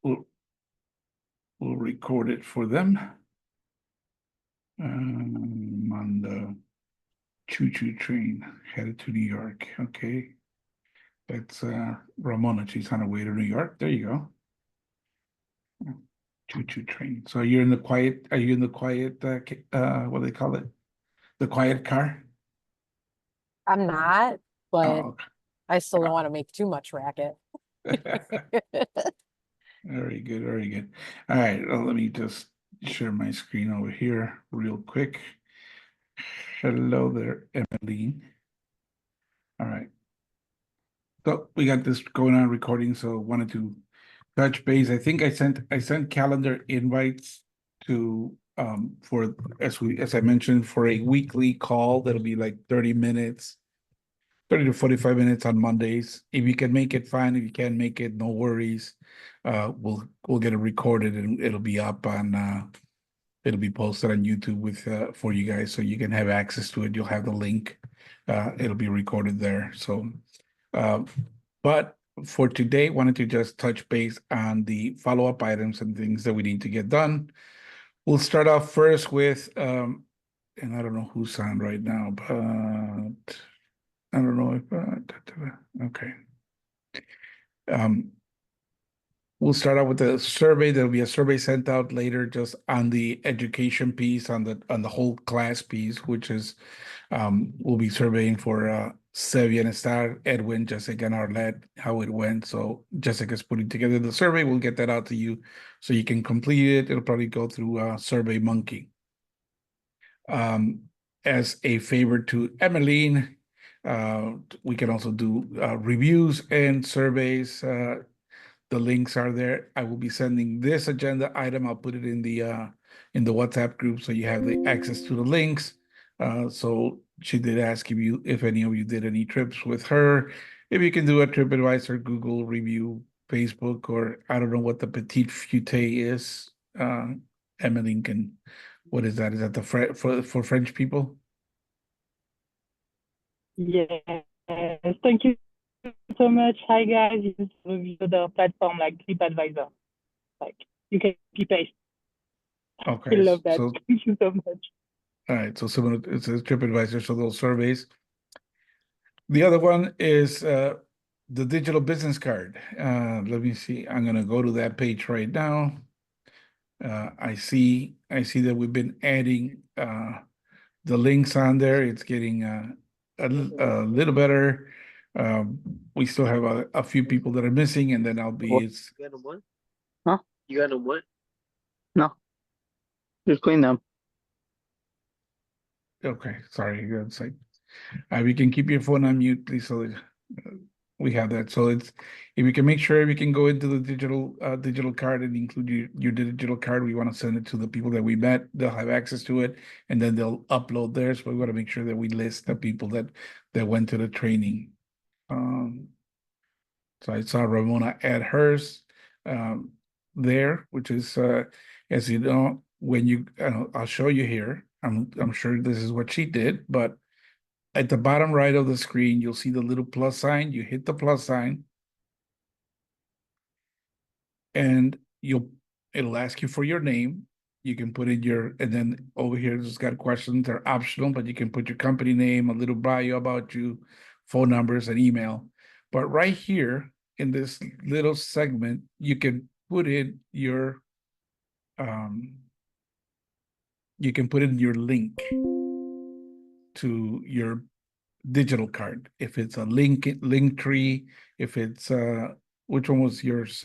we'll record it for them. On the choo-choo train headed to New York. Okay. That's Ramona. She's on her way to New York. There you go. Choo-choo train. So you're in the quiet, are you in the quiet, what do they call it? The quiet car? I'm not, but Oh, I still don't want to make too much racket. very good, very good. All right, well, let me just share my screen over here real quick. Hello there, Emmeline. All right. So we got this going on recording, so wanted to touch base. I think I sent calendar invites to for as I mentioned for a weekly call that'll be like 30 minutes, 30 to 45 minutes on Mondays. If you can make it, fine. If you can't make it, no worries. We'll get it recorded and it'll be up on it'll be posted on YouTube with for you guys so you can have access to it. You'll have the link. It'll be recorded there. So but for today, wanted to just touch base on the follow-up items and things that we need to get done. We'll start off first with, and I don't know who's on right now, but I don't know if, okay. We'll start out with the survey. There'll be a survey sent out later just on the education piece, on the whole class piece, which is we'll be surveying for Sevi and Star, Edwin, Jessica, and Arlette, how it went. So Jessica's putting together the survey. We'll get that out to you so you can complete it. It'll probably go through Survey Monkey. As a favor to Emmeline, we can also do reviews and surveys. The links are there. I will be sending this agenda item. I'll put it in the WhatsApp group so you have the access to the links. So she did ask if any of you did any trips with her. If you can do a TripAdvisor, Google review, Facebook, or I don't know what the Petite Fute is. Emmeline can. What is that? Is that the for French people? Yes, thank you so much. Hi guys, you can review the platform like TripAdvisor. Like you can copy paste. Okay, I love that. so Thank you so much. all right, so similar, it's a TripAdvisor, so those surveys. The other one is the digital business card. Let me see. I'm gonna go to that page right now. I see that we've been adding the links on there. It's getting a little better. We still have a few people that are missing, and then I'll be. You got them what? Huh? You got them what? No. Just clean them. Okay, sorry. It's like we can keep your phone on mute, please, so that we have that. So it's if we can make sure we can go into the digital card and include your digital card, we want to send it to the people that we met. They'll have access to it, and then they'll upload theirs. But we want to make sure that we list the people that went to the training. So I saw Ramona add hers there, which is as you know, when you I'll show you here. I'm sure this is what she did, but at the bottom right of the screen, you'll see the little plus sign. You hit the plus sign, and it'll ask you for your name. You can put in and then over here, it's got questions. They're optional, but you can put your company name, a little bio about you, phone numbers, and email. But right here in this little segment, you can put in your link to your digital card. If it's a link tree, if it's which one was yours,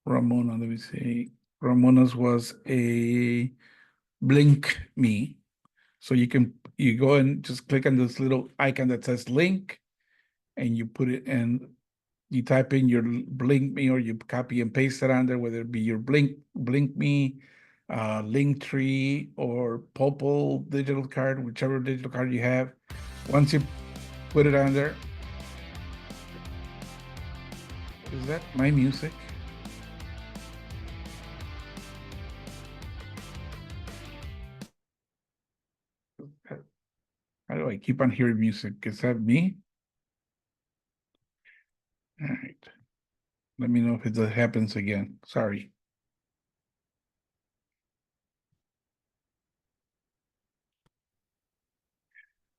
Ramona? Let me see. Ramona's was a Blink Me. So you go and just click on this little icon that says link, and you put it in. You type in your Blink Me, or you copy and paste it on there, whether it be your Blink Me, Linktree, or Popl digital card, whichever digital card you have. Once you put it on there, is that my music? How do I keep on hearing music? Is that me? All right. Let me know if it happens again. Sorry.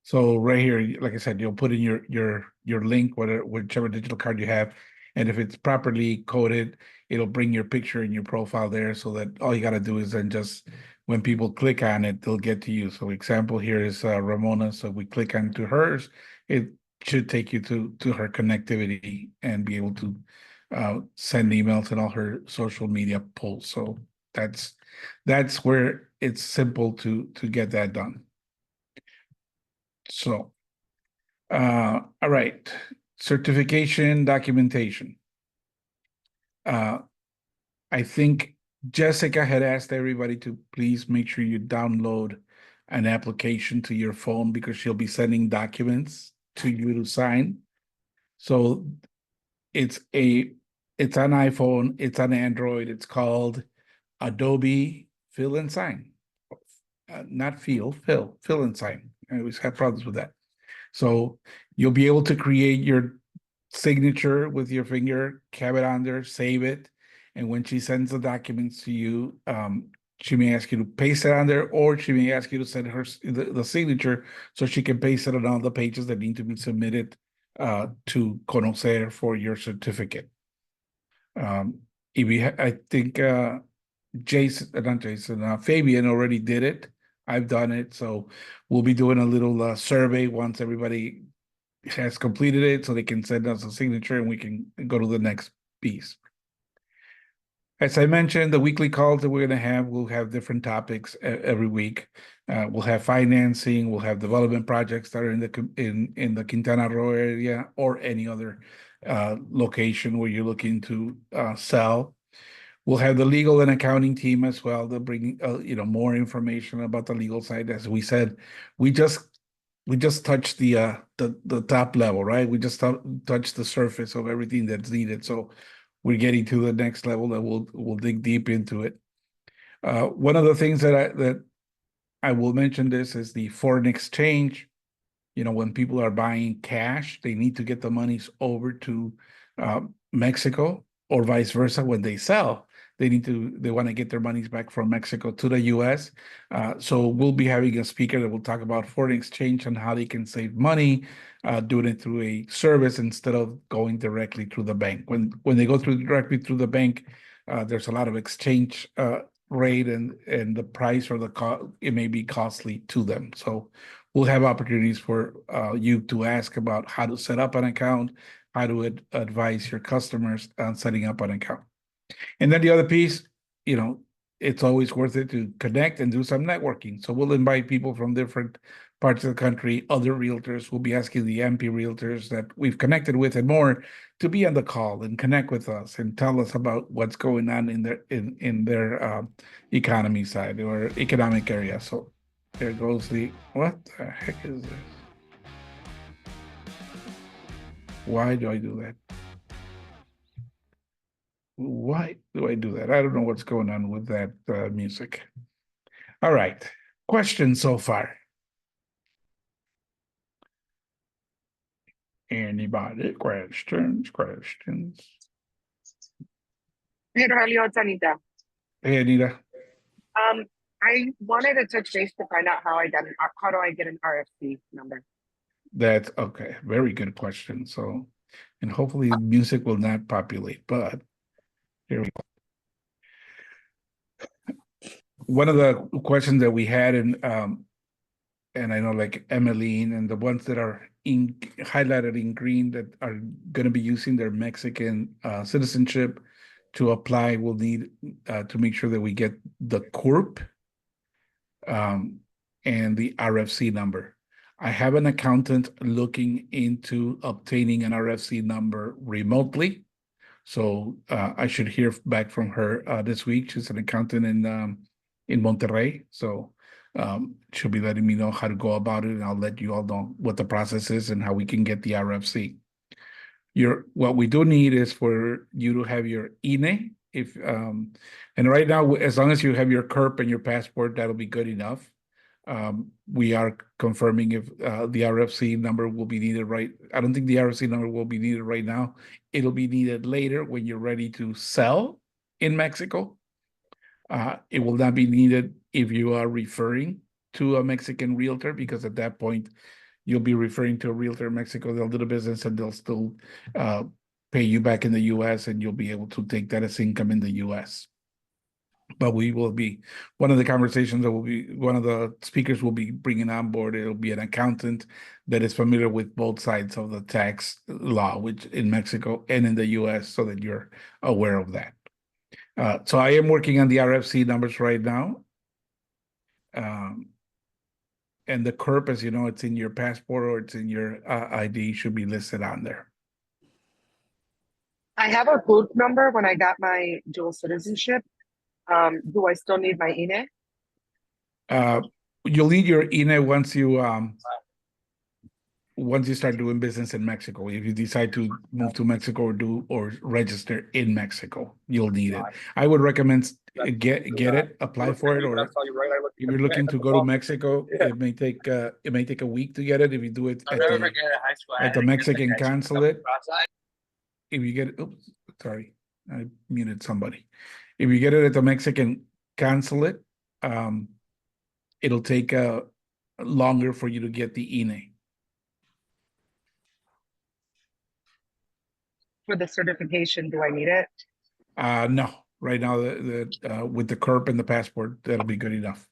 So right here, like I said, you'll put in your link, whichever digital card you have, and if it's properly coded, it'll bring your picture and your profile there, so that all you got to do is then just when people click on it, they'll get to you. So example here is Ramona. So we click onto hers, it should take you to her connectivity and be able to send emails and all her social media posts. So that's where it's simple to get that done. So, all right, certification documentation. I think Jessica had asked everybody to please make sure you download an application to your phone because she'll be sending documents to you to sign. So it's an iPhone, it's on Android, it's called Adobe Fill and Sign. Not fill and sign. I always have problems with that. So you'll be able to create your signature with your finger, cap it on there, save it. And when she sends the documents to you, she may ask you to paste it on there, or she may ask you to send her the signature so she can paste it on all the pages that need to be submitted to Conocer for your certificate. I think Fabian already did it. I've done it. So we'll be doing a little survey once everybody has completed it so they can send us a signature and we can go to the next piece. As I mentioned, the weekly calls that we're going to have, we'll have different topics every week. We'll have financing, we'll have development projects that are in the Quintana Roo area or any other location where you're looking to sell. We'll have the legal and accounting team as well. They'll bring more information about the legal side. As we said, we just touched the top level, right? We just touched the surface of everything that's needed. So we're getting to the next level that we'll dig deep into it. One of the things that I will mention this is the foreign exchange. When people are buying cash, they need to get the monies over to Mexico, or vice versa. When they sell, they want to get their monies back from Mexico to the US. So we'll be having a speaker that will talk about foreign exchange and how they can save money doing it through a service instead of going directly through the bank. When they go directly through the bank, there's a lot of exchange rate and the price or it may be costly to them. So we'll have opportunities for you to ask about how to set up an account, how to advise your customers on setting up an account. And then the other piece, it's always worth it to connect and do some networking. So we'll invite people from different parts of the country, other realtors. We'll be asking the MP realtors that we've connected with and more to be on the call and connect with us and tell us about what's going on in their economy side or economic area. So there goes what the heck is this? Why do I do that? Why do I do that? I don't know what's going on with that music. All right. Questions so far? Anybody? Questions? Hey, Aurelio, it's Anita. Hey, Anita. I wanted to touch base to find out how do I get an RFC number? That's okay. Very good question. So, and hopefully the music will not populate, but here we go. One of the questions that we had and I know like Emmeline and the ones that are highlighted in green that are going to be using their Mexican citizenship to apply will need to make sure that we get the CURP and the RFC number. I have an accountant looking into obtaining an RFC number remotely. So I should hear back from her this week. She's an accountant in Monterrey. So she'll be letting me know how to go about it, and I'll let you all know what the process is and how we can get the RFC. What we do need is for you to have your INE. And right now, as long as you have your CURP and your passport, that'll be good enough. We are confirming if the RFC number will be needed right. I don't think the RFC number will be needed right now. It'll be needed later when you're ready to sell in Mexico. It will not be needed if you are referring to a Mexican realtor, because at that point, you'll be referring to a realtor in Mexico. They'll do the business and they'll still pay you back in the US, and you'll be able to take that as income in the US. But we will be, one of the conversations that will be, one of the speakers will be bringing on board, it'll be an accountant that is familiar with both sides of the tax law, which in Mexico and in the US, so that you're aware of that. So I am working on the RFC numbers right now. And the CURP, as you know, it's in your passport or it's in your ID, should be listed on there. I have a group number when I got my dual citizenship. Do I still need my INE? You'll need your INE once you start doing business in Mexico. If you decide to move to Mexico or register in Mexico, you'll need it. I would recommend get it, apply for it, or if you're looking to go to Mexico, it may take a week to get it. If you do it at the Mexican consulate, if you get it, oops, sorry, I muted somebody. If you get it at the Mexican consulate, it'll take longer for you to get the INE. For the certification, do I need it? No, right now with the CURP and the passport, that'll be good enough.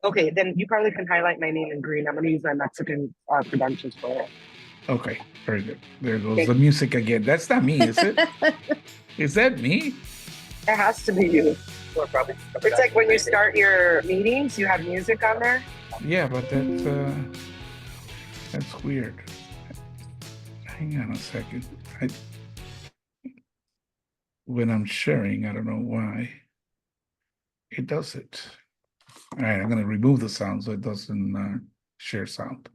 Okay, then you probably can highlight my name in green. I'm gonna use my Mexican credentials for it. Okay, very good. There goes the music again. That's not me, is it? Is that me? It has to be you. It's like when you start your meetings, you have music on there. Yeah, but that's weird. Hang on a second. When I'm sharing, I don't know why it does it. All right, I'm going to remove the sound so it doesn't share sound.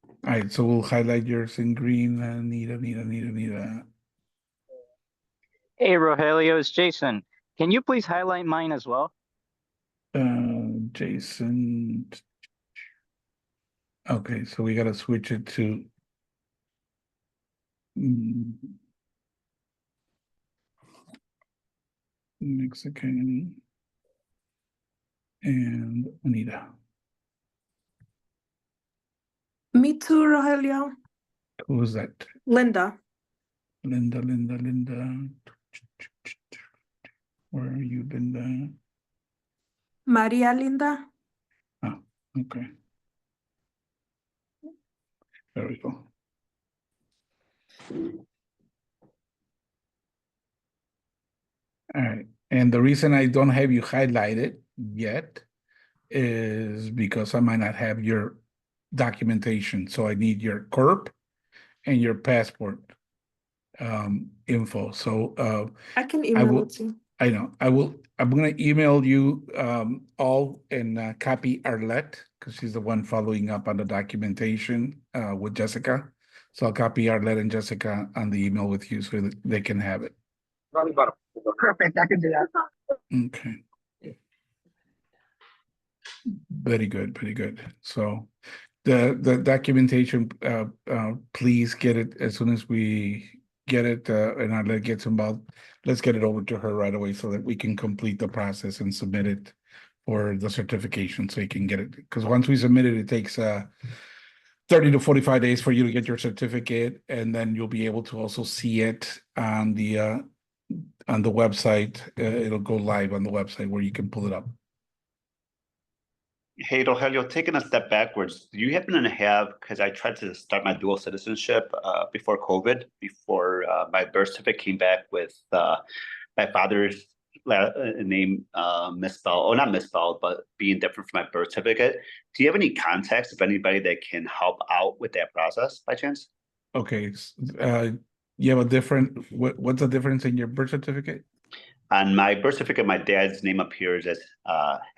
All right, so we'll highlight yours in green. Anita. Hey, Rogelio, it's Jason. Can you please highlight mine as well? Jason. Okay, so we got to switch it to Mexican and Anita. Me too, Rogelio. Who was that? Linda. Linda. Where are you, Linda? Maria Linda. Oh, okay. There we go. All right. And the reason I don't have you highlighted yet is because I might not have your documentation. So I need your CURP and your passport info. So I can email it to you. I know. I'm going to email you all and copy Arlette, because she's the one following up on the documentation with Jessica. So I'll copy Arlette and Jessica on the email with you so that they can have it. Perfect, I can do that. Okay. Very good. So the documentation, please get it as soon as we get it and Arlette gets involved. Let's get it over to her right away so that we can complete the process and submit it for the certification, so you can get it. Because once we submit it, it takes 30 to 45 days for you to get your certificate, and then you'll be able to also see it on the website. It'll go live on the website where you can pull it up. Hey, Rogelio, taking a step backwards, do you happen to have, because I tried to start my dual citizenship before COVID, before my birth certificate came back with my father's name misspelled, or not misspelled, but being different from my birth certificate. Do you have any contacts of anybody that can help out with that process by chance? Okay, you have a different, what's the difference in your birth certificate? On my birth certificate, my dad's name appears as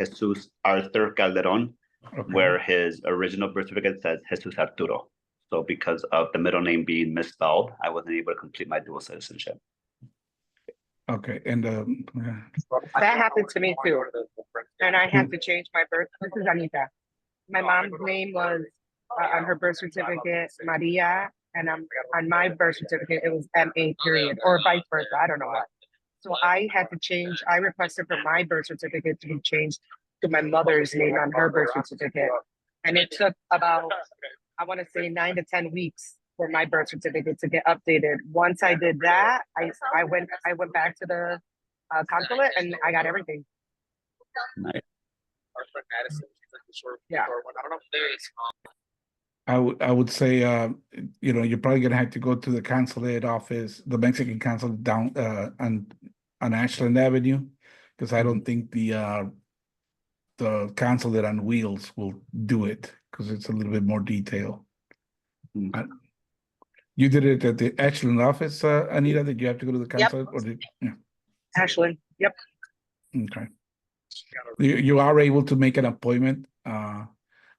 Jesus Arthur Calderon, Okay. where his original birth certificate says Jesus Arturo. So because of the middle name being misspelled, I wasn't able to complete my dual citizenship. Okay, and That happened to me too. and I had to change my birth. This is Anita. My mom's name was on her birth certificate Maria, and on my birth certificate it was M.A. period, or vice versa. I don't know what. So I had to change. I requested for my birth certificate to be changed to my mother's name on her birth certificate, and it took about, I want to say, 9 to 10 weeks for my birth certificate to get updated. Once I did that, I went back to the consulate and I got everything. Nice. Yeah. I would say, you're probably gonna have to go to the consulate office, the Mexican consulate down on Ashland Avenue, because I don't think the consulate on wheels will do it because it's a little bit more detailed. You did it at the Ashland office, Anita? Did you have to go to the consulate? Or yeah. Ashland. Yep. Okay. You are able to make an appointment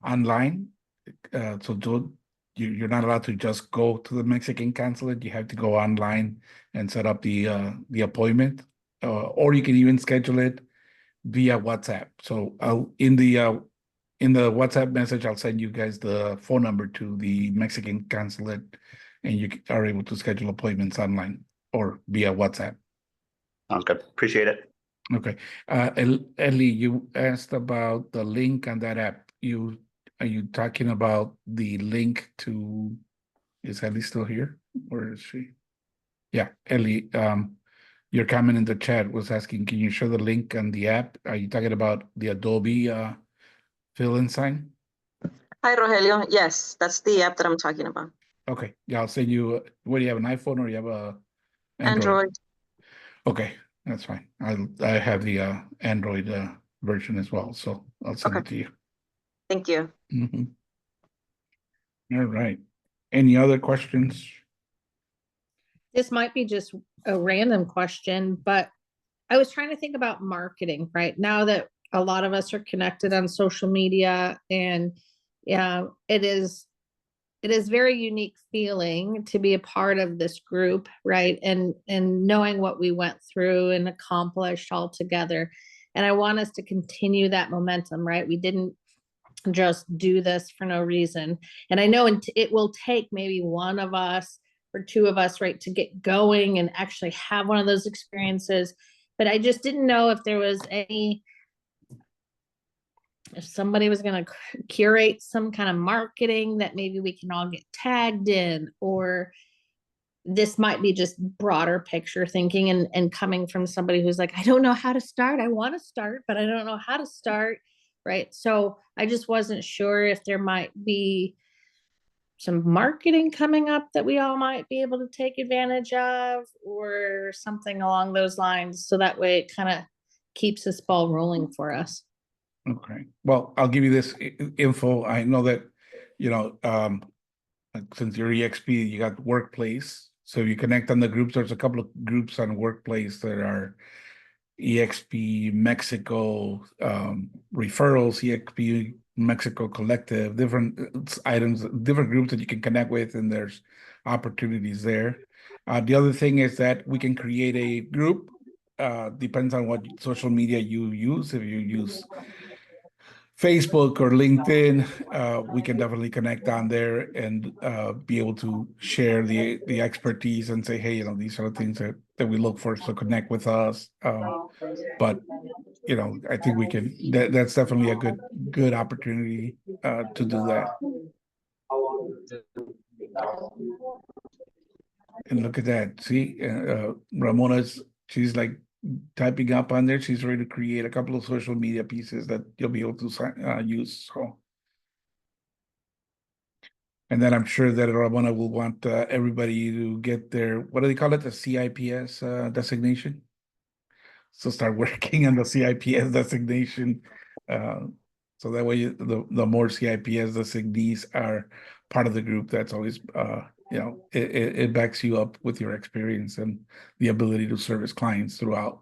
online. So you're not allowed to just go to the Mexican consulate. You have to go online and set up the appointment, or you can even schedule it via WhatsApp. So in the WhatsApp message, I'll send you guys the phone number to the Mexican consulate, and you are able to schedule appointments online or via WhatsApp. Sounds good. Appreciate it. Okay. Ellie, you asked about the link on that app. Are you talking about the link to, is Ellie still here? Or is she? Yeah, Ellie, your comment in the chat was asking, can you show the link on the app? Are you talking about the Adobe fill-in sign? Hi, Rogelio. Yes, that's the app that I'm talking about. Okay, yeah, I'll send you, what do you have, an iPhone or you have a Android. Okay, that's fine. I have the Android version as well, so I'll send it to you. Thank you. All right. Any other questions? This might be just a random question, but I was trying to think about marketing, right? Now that a lot of us are connected on social media, and yeah, it is very unique feeling to be a part of this group, right? And knowing what we went through and accomplished all together. And I want us to continue that momentum, right? We didn't just do this for no reason. And I know it will take maybe one of us or two of us, right, to get going and actually have one of those experiences. But I just didn't know if there was if somebody was going to curate some kind of marketing that maybe we can all get tagged in, or this might be just broader picture thinking and coming from somebody who's like, I don't know how to start. I want to start, but I don't know how to start. Right. So I just wasn't sure if there might be some marketing coming up that we all might be able to take advantage of, or something along those lines. So that way it kind of keeps this ball rolling for us. Okay. Well, I'll give you this info. I know that, since you're EXP, you got Workplace. So if you connect on the groups, there's a couple of groups on Workplace that are EXP Mexico referrals, EXP Mexico Collective, different items, different groups that you can connect with, and there's opportunities there. The other thing is that we can create a group, depends on what social media you use. If you use Facebook or LinkedIn, we can definitely connect on there and be able to share the expertise and say, hey, these are the things that we look for, so connect with us. But I think we can, that's definitely a good opportunity to do that. And look at that. See, she's like typing up on there. She's ready to create a couple of social media pieces that you'll be able to use. So, and then I'm sure that Ramona will want everybody to get their, what do they call it? The CIPS designation. So start working on the CIPS designation. So that way, the more CIPS designees are part of the group, that's always, it backs you up with your experience and the ability to service clients throughout.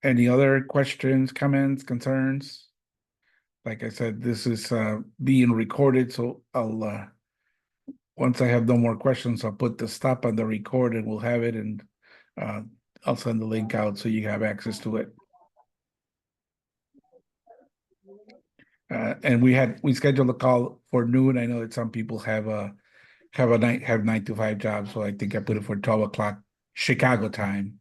Any other questions, comments, concerns? Like I said, this is being recorded, so I'll once I have no more questions, I'll put the stop on the record and we'll have it, and I'll send the link out so you have access to it. And we scheduled a call for noon. I know that some people have 9 to 5 jobs, so I think I put it for 12 o'clock Chicago time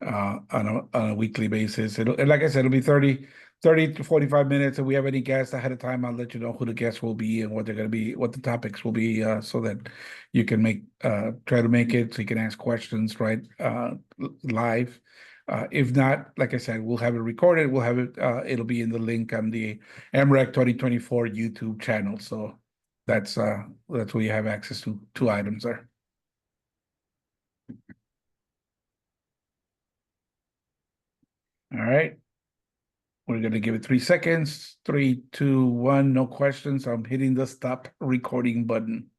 on a weekly basis. And like I said, it'll be 30 to 45 minutes. If we have any guests ahead of time, I'll let you know who the guests will be and what they're going to be, what the topics will be, so that you can try to make it, so you can ask questions right live. If not, like I said, we'll have it recorded. We'll have it. It'll be in the link on the MREC 2024 YouTube channel. So that's where you have access to 2 items there. All right. We're gonna give it 3 seconds. 3, 2, 1. No questions. I'm hitting the stop recording button.